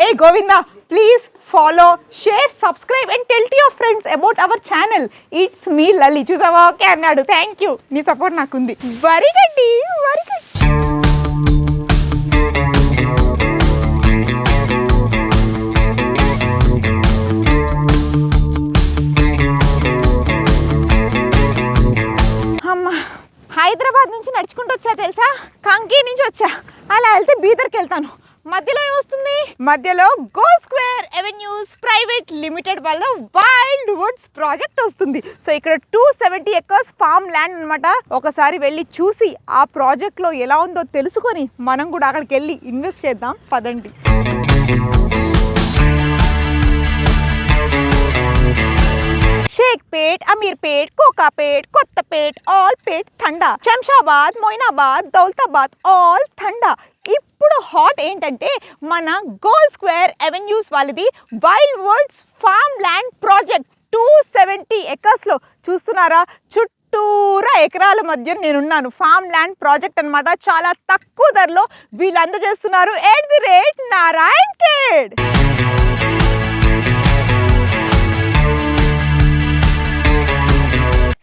Hey Govinda, please follow, share, subscribe and tell to your friends about our channel. It's me Lali. చూసావా okay అన్నాడు. Thank you, నీ support నాకుంది. Very good, very good. Hyderabad నుంచి నడుచుకుంటూ వచ్చా తెలుసా, కంకి నుంచి వచ్చా. అలా వెళ్తే బీదర్కి వెళ్తాను. మధ్యలో ఏమొస్తుంది, మధ్యలో gold square avenues private limited వల్ల వైల్డ్ వుడ్స్ ప్రాజెక్ట్ వస్తుంది. సో ఇక్కడ 270 acres ఫామ్ ల్యాండ్ అనమాట. ఒకసారి వెళ్ళి చూసి ఆ ప్రాజెక్ట్లో ఎలా ఉందో తెలుసుకొని మనం కూడా అక్కడికి వెళ్ళి ఇన్వెస్ట్ చేద్దాం పదండి. शेखपेट, अमीरपेट, कोकापेट, कोत्तपेट, ऑलपेट ठंडा, शमशाबाद, मोइनाबाद, दौलताबाद ఆల్ ठंडा. ఇప్పుడు హాట్ ఏంటంటే మన గోల్డ్ స్క్వేర్ ఎవెన్యూస్ వాళ్ళది wild Woods farm land project 270 acresలో చూస్తున్నారా. చుట్టూరా ఎకరాల మధ్య నేనున్నాను. ఫామ్ ల్యాండ్ ప్రాజెక్ట్ అనమాట. చాలా తక్కువ ధరలో వీళ్ళు అందజేస్తున్నారు. @ నారాయణఖేడ్.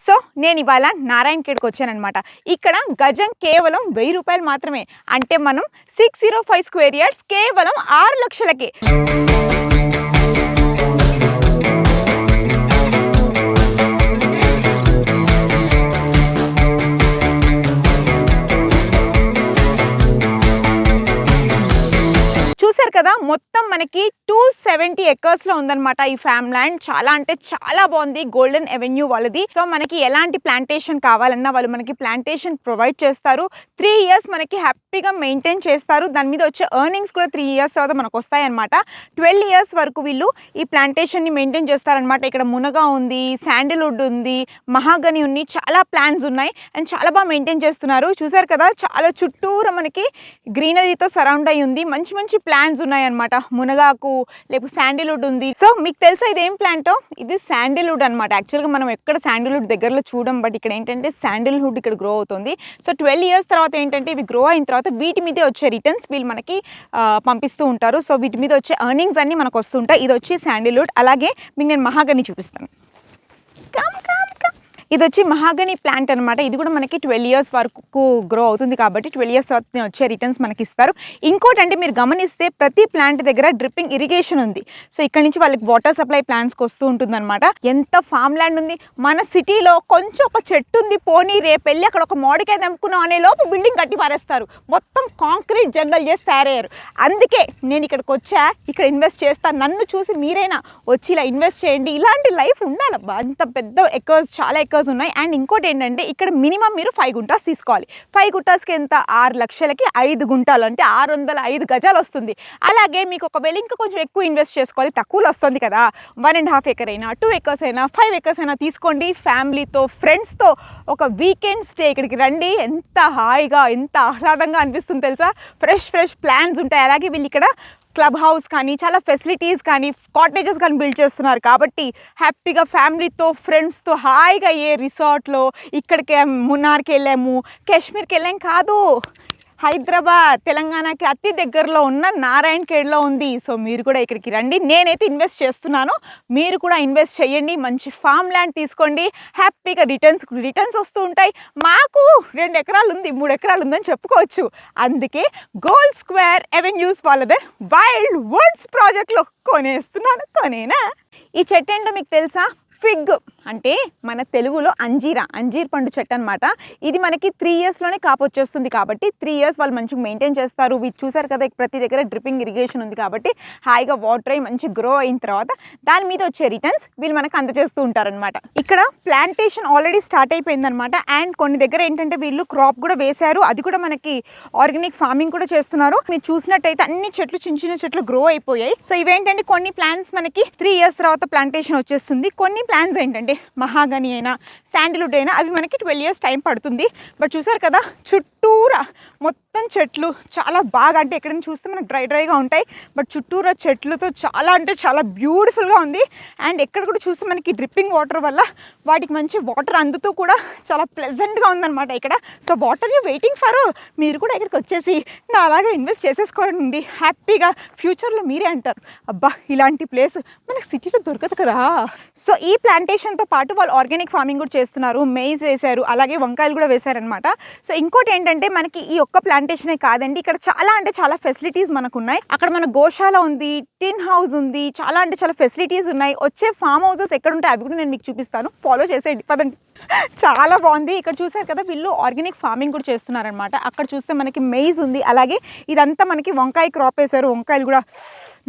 సో నేను ఇవాళ నారాయణఖేడ్కి వచ్చానమాట. ఇక్కడ గజం కేవలం 1000 రూపాయలు మాత్రమే. అంటే మనం 605 స్క్వేర్ యార్డ్స్ కేవలం 6 లక్షలకే. చూసారు కదా, మొత్తం మనకి 270 acresలో ఉందన్నమాట ఈ ఫామ్ ల్యాండ్. చాలా అంటే చాలా బాగుంది. గోల్డెన్ ఎవెన్యూ వాళ్ళది. సో మనకి ఎలాంటి ప్లాంటేషన్ కావాలన్నా వాళ్ళు మనకి ప్లాంటేషన్ ప్రొవైడ్ చేస్తారు. 3 years మనకి హ్యాపీగా మెయింటైన్ చేస్తారు. దాని మీద వచ్చే ఎర్నింగ్స్ కూడా 3 years తర్వాత మనకు వస్తాయి అనమాట. 12 years వరకు వీళ్ళు ఈ ప్లాంటేషన్ని మెయింటైన్ చేస్తారనమాట. ఇక్కడ మునగా ఉంది, శాండిల్వుడ్ ఉంది, మహాగని ఉంది, చాలా ప్లాంట్స్ ఉన్నాయి అండ్ చాలా బాగా మెయింటైన్ చేస్తున్నారు. చూసారు కదా, చాలా చుట్టూరా మనకి గ్రీనరీతో సరౌండ్ అయి ఉంది. మంచి మంచి ప్లాంట్స్ ఉన్నాయన్నమాట. మునగాకు లేకపోతే శాండిల్వుడ్ ఉంది. సో మీకు తెలుసా ఇది ఏం ప్లాంటో? ఇది శాండిల్వుడ్ అనమాట. యాక్చువల్గా మనం ఎక్కడ శాండిల్వుడ్ దగ్గరలో చూడం, బట్ ఇక్కడ ఏంటంటే శాండిల్వుడ్ ఇక్కడ గ్రో అవుతుంది. సో 12 years తర్వాత ఏంటంటే ఇవి గ్రో అయిన తర్వాత వీటి మీదే వచ్చే రిటర్న్స్ వీళ్ళు మనకి పంపిస్తూ ఉంటారు. సో వీటి మీద వచ్చే ఎర్నింగ్స్ అన్నీ మనకు వస్తుంటాయి. ఇది వచ్చి శాండిల్వుడ్. అలాగే మీకు నేను మహాగని చూపిస్తాను. ఇది వచ్చి మహాగని ప్లాంట్ అనమాట. ఇది కూడా మనకి 12 years వరకు గ్రో అవుతుంది కాబట్టి 12 years తర్వాత వచ్చే రిటర్న్స్ మనకి ఇస్తారు. ఇంకోటి అంటే మీరు గమనిస్తే ప్రతి ప్లాంట్ దగ్గర డ్రిప్పింగ్ ఇరిగేషన్ ఉంది. సో ఇక్కడ నుంచి వాళ్ళకి వాటర్ సప్లై ప్లాంట్స్కి వస్తూ ఉంటుంది అనమాట. ఎంత ఫామ్ ల్యాండ్ ఉంది. మన సిటీలో కొంచెం ఒక చెట్టు ఉంది, పోనీ రేపు వెళ్ళి అక్కడ ఒక మామిడికాయ తెంపుకున్నాం అనే లోపు బిల్డింగ్ కట్టి పారేస్తారు. మొత్తం కాంక్రీట్ జంగల్ చేసి తయారయ్యారు. అందుకే నేను ఇక్కడికి వచ్చా, ఇక్కడ ఇన్వెస్ట్ చేస్తాను. నన్ను చూసి మీరైనా వచ్చి ఇలా ఇన్వెస్ట్ చేయండి. ఇలాంటి లైఫ్ ఉండాలబ్బా. అంత పెద్ద ఎకర్స్, చాలా ఎకర్స్ ఉన్నాయి. అండ్ ఇంకోటి ఏంటంటే ఇక్కడ మినిమం మీరు 5 గుంటాస్ తీసుకోవాలి. 5 గుంటాస్కి ఎంత? 6 లక్షలకి 5 గుంటాలు అంటే 605 గజాలు వస్తుంది. అలాగే మీకు ఒకవేళ ఇంకా కొంచెం ఎక్కువ ఇన్వెస్ట్ చేసుకోవాలి, తక్కువలో వస్తుంది కదా, 1.5 acre అయినా 2 acres అయినా 5 acres అయినా తీసుకోండి. ఫ్యామిలీతో ఫ్రెండ్స్తో ఒక వీకెండ్ స్టే ఇక్కడికి రండి. ఎంత హాయిగా, ఎంత ఆహ్లాదంగా అనిపిస్తుంది తెలుసా. ఫ్రెష్ ప్లాన్స్ ఉంటాయి. అలాగే వీళ్ళు ఇక్కడ క్లబ్ హౌస్ కానీ చాలా ఫెసిలిటీస్ కానీ కాటేజెస్ కానీ బిల్డ్ చేస్తున్నారు కాబట్టి హ్యాపీగా ఫ్యామిలీతో ఫ్రెండ్స్తో హాయిగా ఏ రిసార్ట్లో, ఇక్కడికి మున్నార్కి వెళ్ళాము, కాశ్మీర్కి వెళ్ళాం కాదు, హైదరాబాద్ తెలంగాణకి అతి దగ్గరలో ఉన్న నారాయణఖేడ్లో ఉంది. సో మీరు కూడా ఇక్కడికి రండి. నేనైతే ఇన్వెస్ట్ చేస్తున్నాను, మీరు కూడా ఇన్వెస్ట్ చేయండి. మంచి ఫామ్ ల్యాండ్ తీసుకోండి. హ్యాపీగా రిటర్న్స్ వస్తూ ఉంటాయి. మాకు 2 ఎకరాలు ఉంది, 3 ఎకరాలు ఉందని చెప్పుకోవచ్చు. అందుకే గోల్డ్ స్క్వేర్ ఎవెన్యూస్ వాళ్ళదే వైల్డ్ వుడ్స్ ప్రాజెక్ట్లో కొనేస్తున్నాను. కొనేనా? ఈ చెట్టు ఏంటో మీకు తెలుసా? ఫిగ్ అంటే మన తెలుగులో అంజీర్ పండు చెట్టు అనమాట. ఇది మనకి 3 yearsలోనే కాపు వచ్చేస్తుంది కాబట్టి 3 years వాళ్ళు మంచిగా మెయింటైన్ చేస్తారు. వీళ్ళు చూసారు కదా, ప్రతి దగ్గర డ్రిప్పింగ్ ఇరిగేషన్ ఉంది కాబట్టి హాయిగా వాటర్ అయ్యి మంచి గ్రో అయిన తర్వాత దాని మీద వచ్చే రిటర్న్స్ వీళ్ళు మనకు అందజేస్తూ ఉంటారనమాట. ఇక్కడ ప్లాంటేషన్ ఆల్రెడీ స్టార్ట్ అయిపోయిందనమాట. అండ్ కొన్ని దగ్గర ఏంటంటే వీళ్ళు క్రాప్ కూడా వేశారు. అది కూడా మనకి ఆర్గానిక్ ఫార్మింగ్ కూడా చేస్తున్నారు. మీరు చూసినట్టయితే అన్ని చెట్లు చిన్న చెట్లు గ్రో అయిపోయాయి. సో ఇవేంటంటే కొన్ని ప్లాంట్స్ మనకి 3 years తర్వాత ప్లాంటేషన్ వచ్చేస్తుంది. కొన్ని ప్లాంట్స్ ఏంటంటే మహాగని అయినా శాండిల్వుడ్ అయినా అవి మనకి 12 years టైం పడుతుంది. బట్ చూసారు కదా చుట్టూరా మొత్తం చెట్లు చాలా బాగా, అంటే ఎక్కడైనా చూస్తే మనకు డ్రైగా ఉంటాయి, బట్ చుట్టూరా చెట్లతో చాలా అంటే చాలా బ్యూటిఫుల్గా ఉంది. అండ్ ఎక్కడ కూడా చూస్తే మనకి డ్రిప్పింగ్ వాటర్ వల్ల వాటికి మంచి వాటర్ అందుతూ కూడా చాలా ప్లెజెంట్గా ఉందన్నమాట ఇక్కడ. So water you waiting for, మీరు కూడా ఇక్కడికి వచ్చేసి నా అలాగే ఇన్వెస్ట్ చేసేసుకోండి హ్యాపీగా. ఫ్యూచర్లో మీరే అంటారు అబ్బా ఇలాంటి ప్లేస్ మనకి సిటీలో దొరకదు కదా. సో ఈ ప్లాంటేషన్తో పాటు వాళ్ళు ఆర్గానిక్ ఫార్మింగ్ కూడా చేస్తున్నారు, మెయిజ్ వేశారు, అలాగే వంకాయలు కూడా వేశారనమాట. సో ఇంకోటి ఏంటంటే మనకి ఈ ఒక్క ప్లాంటేషనే కాదండి, ఇక్కడ చాలా అంటే చాలా ఫెసిలిటీస్ మనకు ఉన్నాయి. అక్కడ మన గోశాల ఉంది, టిన్ హౌస్ ఉంది, చాలా అంటే చాలా ఫెసిలిటీస్ ఉన్నాయి. వచ్చే ఫామ్ హౌసెస్ ఎక్కడ ఉంటాయి అవి కూడా నేను మీకు చూపిస్తాను, ఫాలో చేసేయండి పదండి. చాలా బాగుంది. ఇక్కడ చూసారు కదా వీళ్ళు ఆర్గానిక్ ఫార్మింగ్ కూడా చేస్తున్నారనమాట. అక్కడ చూస్తే మనకి మెయిజ్ ఉంది, అలాగే ఇదంతా మనకి వంకాయ క్రాప్ వేశారు, వంకాయలు కూడా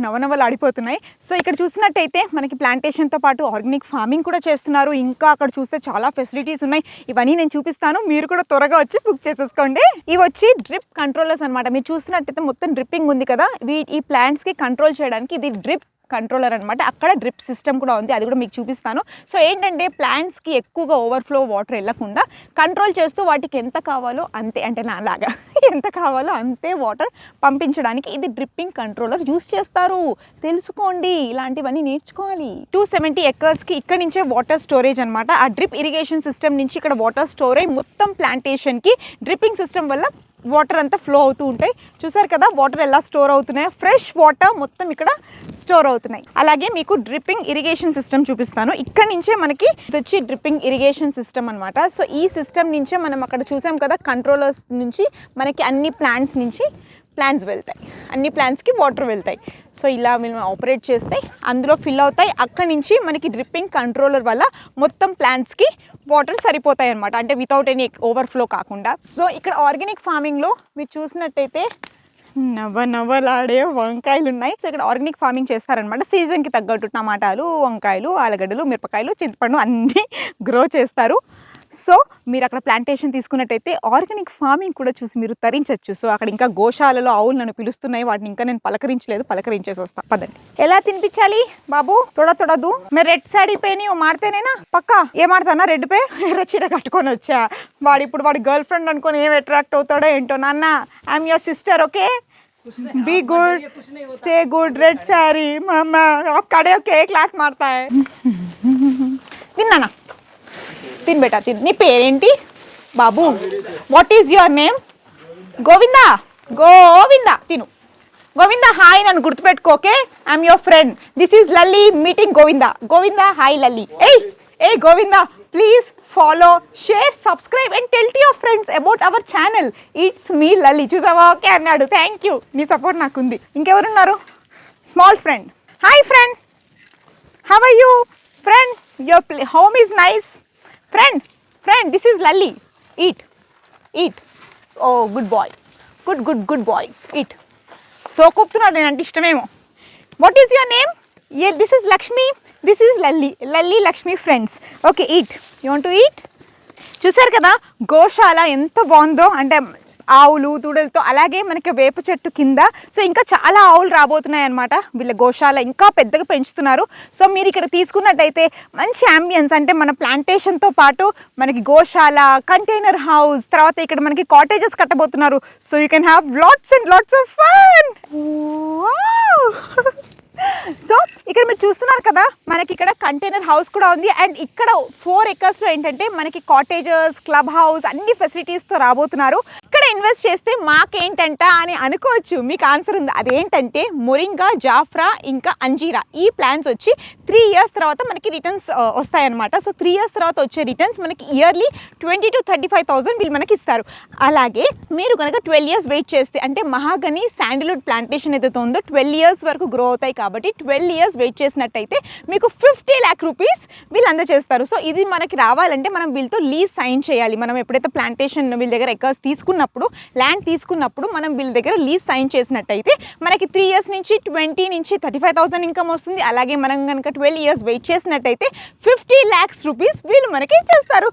నవనవలు ఆడిపోతున్నాయి. సో ఇక్కడ చూసినట్టయితే మనకి ప్లాంటేషన్తో పాటు ఆర్గానిక్ ఫార్మింగ్ కూడా చేస్తున్నారు. ఇంకా అక్కడ చూస్తే చాలా ఫెసిలిటీస్ ఉన్నాయి, ఇవన్నీ నేను చూపిస్తాను, మీరు కూడా త్వరగా వచ్చి బుక్ చేసేసుకోండి. ఇవి వచ్చి డ్రిప్ కంట్రోలర్స్ అనమాట. మీరు చూస్తున్నట్టయితే మొత్తం డ్రిప్పింగ్ ఉంది కదా, ఈ ప్లాంట్స్కి కంట్రోల్ చేయడానికి ఇది డ్రిప్ కంట్రోలర్ అనమాట. అక్కడ డ్రిప్ సిస్టమ్ కూడా ఉంది, అది కూడా మీకు చూపిస్తాను. సో ఏంటంటే ప్లాంట్స్కి ఎక్కువగా ఓవర్ఫ్లో వాటర్ వెళ్ళకుండా కంట్రోల్ చేస్తూ వాటికి ఎంత కావాలో అంతే, అంటే నాలాగా ఎంత కావాలో అంతే వాటర్ పంపించడానికి ఇది డ్రిప్పింగ్ కంట్రోలర్ యూస్ చేస్తారు. తెలుసుకోండి, ఇలాంటివన్నీ నేర్చుకోవాలి. 270 acresకి ఇక్కడ నుంచే వాటర్ స్టోరేజ్ అనమాట. ఆ డ్రిప్ ఇరిగేషన్ సిస్టమ్ నుంచి ఇక్కడ వాటర్ స్టోరేజ్ మొత్తం ప్లాంటేషన్కి డ్రిప్పింగ్ సిస్టమ్ వల్ల వాటర్ అంతా ఫ్లో అవుతూ ఉంటాయి. చూసారు కదా వాటర్ ఎలా స్టోర్ అవుతున్నాయి, ఫ్రెష్ వాటర్ మొత్తం ఇక్కడ స్టోర్ అవుతున్నాయి. అలాగే మీకు డ్రిప్పింగ్ ఇరిగేషన్ సిస్టమ్ చూపిస్తాను. ఇక్కడ నుంచే మనకి ఇది వచ్చి డ్రిప్పింగ్ ఇరిగేషన్ సిస్టమ్ అనమాట. సో ఈ సిస్టమ్ నుంచే మనం అక్కడ చూసాం కదా కంట్రోలర్స్ నుంచి మనకి అన్ని ప్లాంట్స్ నుంచి ప్లాంట్స్ వెళ్తాయి, అన్ని ప్లాంట్స్కి వాటర్ వెళ్తాయి. సో ఇలా మేము ఆపరేట్ చేస్తే అందులో ఫిల్ అవుతాయి. అక్కడి నుంచి మనకి డ్రిప్పింగ్ కంట్రోలర్ వల్ల మొత్తం ప్లాంట్స్కి వాటర్ సరిపోతాయి అనమాట, అంటే వితౌట్ ఎనీ ఓవర్ఫ్లో కాకుండా. సో ఇక్కడ ఆర్గానిక్ ఫార్మింగ్లో మీరు చూసినట్టయితే నవ్వలాడే వంకాయలు ఉన్నాయి. సో ఇక్కడ ఆర్గానిక్ ఫార్మింగ్ చేస్తారనమాట. సీజన్కి తగ్గట్టు టమాటాలు, వంకాయలు, ఆలుగడ్డలు, మిరపకాయలు, చింతపండు అన్నీ గ్రో చేస్తారు. సో మీరు అక్కడ ప్లాంటేషన్ తీసుకున్నట్టయితే ఆర్గానిక్ ఫార్మింగ్ కూడా చూసి మీరు తరించవచ్చు. సో అక్కడ ఇంకా గోశాలలో ఆవులు నన్ను పిలుస్తున్నాయి, వాటిని ఇంకా నేను పలకరించలేదు, పలకరించేసి వస్తా పదండి. ఎలా తినిపించాలి బాబు? తొడదు మీరు రెడ్ సాడీ పేని మాడితేనేనా పక్కా ఏ మాడతానా? రెడ్ పే ఎర్ర చీర కట్టుకొని వచ్చా. వాడు గర్ల్ ఫ్రెండ్ అనుకొని ఏం అట్రాక్ట్ అవుతాడో ఏంటో. నాన్న I'm your sister, okay be good stay good red sari मामा आप खड़े होके एक लाख मारता है తిన్నానా తిన్ బేటా తిన్. నీ పేరేంటి బాబు? What is your name? Govinda Govinda తిను. గోవిందా హాయ్ నన్ను గుర్తుపెట్టుకోకే, I'm your friend, this is Lalli meeting Govinda. Govinda hi Lalli. ఏ Govinda please follow, share, subscribe and tell to your friends about our channel. It's me Lalli. చూసావా ఓకే అన్నాడు. థ్యాంక్ యూ, నీ సపోర్ట్ నాకుంది. ఇంకెవరున్నారు? Small friend. Hi friend, how are you friend? Your home is nice. Friend this is Lalli. Eat oh good boy, good boy. Eat. So కూపుతున్నాడు, నేను అంటే ఇష్టమేమో. What is your name? This is Lakshmi. This is Lalli Lakshmi friends. Okay eat. You want to eat? చూసారు కదా గోశాల ఎంత బాగుందో, అంటే ఆవులు దూడలతో, అలాగే మనకి వేప చెట్టు కింద. సో ఇంకా చాలా ఆవులు రాబోతున్నాయి అనమాట. వీళ్ళ గోశాల ఇంకా పెద్దగా పెంచుతున్నారు. సో మీరు ఇక్కడ తీసుకున్నట్టయితే మంచి అంబియన్స్, అంటే మన ప్లాంటేషన్తో పాటు మనకి గోశాల, కంటైనర్ హౌస్, తర్వాత ఇక్కడ మనకి కాటేజెస్ కట్టబోతున్నారు. So you can have lots and lots of fun. So ఇక్కడ మీరు చూస్తున్నారు కదా మనకి ఇక్కడ కంటైనర్ హౌస్ కూడా ఉంది. అండ్ ఇక్కడ 4 acresలో ఏంటంటే మనకి కాటేజెస్, క్లబ్ హౌస్ అన్ని ఫెసిలిటీస్తో రాబోతున్నారు. ఇక్కడ ఇన్వెస్ట్ చేస్తే మాకేంటంట అని అనుకోవచ్చు. మీకు ఆన్సర్ ఉంది. అదేంటంటే మొరింగా, జాఫ్రా ఇంకా అంజీరా, ఈ ప్లాన్స్ వచ్చి 3 years తర్వాత మనకి రిటర్న్స్ వస్తాయన్నమాట. సో 3 years తర్వాత వచ్చే రిటర్న్స్ మనకి ఇయర్లీ 20,000 to 35,000 వీళ్ళు మనకి ఇస్తారు. అలాగే మీరు కనుక 12 years వెయిట్ చేస్తే, అంటే మహాగని శాండిల్వుడ్ ప్లాంటేషన్ ఏదైతే ఉందో 12 years వరకు గ్రో అవుతాయి కాబట్టి 12 years వెయిట్ చేసినట్టయితే మీకు 50 lakh rupees వీళ్ళు అందజేస్తారు. సో ఇది మనకి రావాలంటే మనం వీళ్ళతో లీజ్ సైన్ చేయాలి. మనం ఎప్పుడైతే ప్లాంటేషన్ వీళ్ళ దగ్గర ఎకర్స్ తీసుకున్నప్పుడు ల్యాండ్ తీసుకున్నప్పుడు మనం వీళ్ళ దగ్గర లీజ్ సైన్ చేసినట్టయితే మనకి 3 years నుంచి 20 నుంచి 35,000 ఇన్కమ్ వస్తుంది. అలాగే మనం కనుక 12 years వెయిట్ చేసినట్టయితే 50 lakhs రూపీస్ వీళ్ళు మనకి ఇచ్చేస్తారు.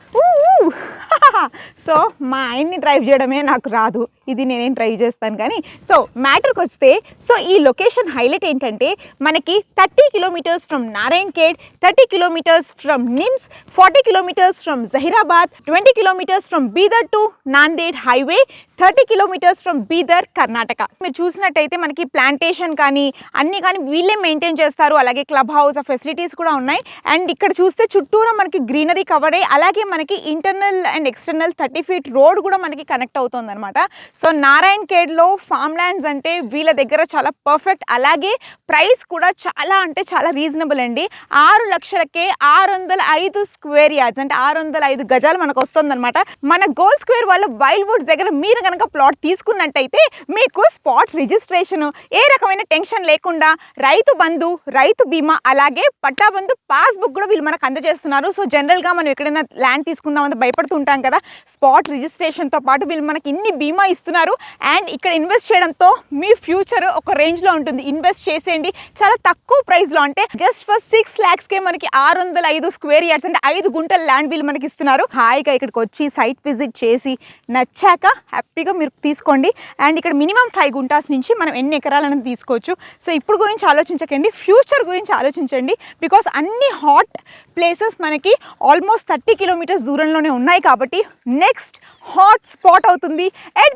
సో మా ఆయన్ని డ్రైవ్ చేయడమే నాకు రాదు, ఇది నేనేం ట్రై చేస్తాను. కానీ సో మ్యాటర్కి వస్తే, సో ఈ లొకేషన్ హైలైట్ ఏంటంటే మనకి 30 kilometers from Narayan Khed, 30 kilometers from NIMS, 40 kilometers from Zaheerabad, 20 kilometers from Bidar to Nanded highway, 30 kilometers from Bidar Karnataka. మీరు చూసినట్టయితే మనకి ప్లాంటేషన్ కానీ అన్నీ కానీ వీళ్ళే మెయింటైన్ చేస్తారు. అలాగే క్లబ్ హౌస్ ఫెసిలిటీస్ కూడా ఉన్నాయి. అండ్ ఇక్కడ చూస్తే చుట్టూరా మనకి గ్రీనరీ కవర్ అయ్యి అలాగే మనకి internal and external 30 feet road కూడా మనకి కనెక్ట్ అవుతుంది అనమాట. సో నారాయణ్ ఖేడ్లో ఫామ్ ల్యాండ్స్ అంటే వీళ్ళ దగ్గర చాలా పర్ఫెక్ట్. అలాగే ప్రైస్ కూడా చాలా అంటే చాలా రీజనబుల్ అండి. 6 లక్షలకే 605 square yards అంటే 605 గజాలు మనకు వస్తుంది అనమాట. మన గోల్ స్క్వేర్ వాళ్ళ వైల్డ్ వుడ్స్ దగ్గర మీరు కనుక ప్లాట్ తీసుకున్నట్టయితే మీకు స్పాట్ రిజిస్ట్రేషన్, ఏ రకమైన టెన్షన్ లేకుండా రైతు బంధు, రైతు బీమా, అలాగే పట్టాబంధు పాస్బుక్ కూడా వీళ్ళు మనకు అందజేస్తున్నారు. సో జనరల్గా మనం ఎక్కడైనా ల్యాండ్ తీసుకుందామంటే భయపడుతుంటాం కదా, స్పాట్ రిజిస్ట్రేషన్తో పాటు వీళ్ళు మనకి ఇన్ని బీమా ఇస్తున్నారు. అండ్ ఇక్కడ ఇన్వెస్ట్ చేయడంతో మీ ఫ్యూచర్ ఒక రేంజ్లో ఉంటుంది. ఇన్వెస్ట్ చేసేయండి చాలా తక్కువ ప్రైస్లో, అంటే జస్ట్ ఫర్ 6 lakhsకే మనకి 605 square yards అంటే 5 గుంటల ల్యాండ్ వీళ్ళు మనకి ఇస్తున్నారు. హాయిగా ఇక్కడికి వచ్చి సైట్ విజిట్ చేసి నచ్చాక హ్యాపీగా మీరు తీసుకోండి. అండ్ ఇక్కడ మినిమం 5 గుంటాస్ నుంచి మనం ఎన్ని ఎకరాలను తీసుకోవచ్చు. సో ఇప్పుడు గురించి ఆలోచించకండి, ఫ్యూచర్ గురించి ఆలోచించండి. బికాస్ అన్ని హాట్ ప్లేసెస్ మనకి ఆల్మోస్ట్ 30 kilometers దూరంలోనే ఉన్నాయి కాబట్టి నెక్స్ట్ హాట్ స్పాట్ అవుతుంది @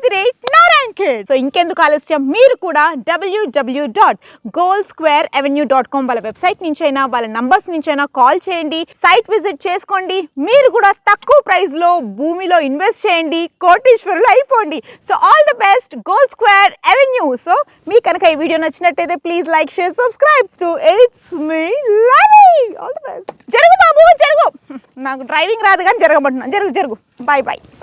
నారాయణ్ ఖేడ్. సో ఇంకెందుకు ఆలస్యం, మీరు కూడా www.goldsquareavenue.com వాళ్ళ వెబ్సైట్ నుంచి అయినా వాళ్ళ నంబర్స్ నుంచి అయినా కాల్ చేయండి, సైట్ విజిట్ చేసుకోండి. మీరు కూడా తక్కువ ప్రైస్లో భూమిలో ఇన్వెస్ట్ చేయండి, కోటీశ్వరులు అయిపోండి. So all the best, gold square avenue. So మీకు కనుక ఈ వీడియో నచ్చినట్టయితే please like, share, subscribe to it's me Lalli. All the best. జరుగు బాబు జరుగు, నాకు డ్రైవింగ్ రాదు కానీ జరగబడుతున్నాను. జరుగు జరుగు. Bye bye.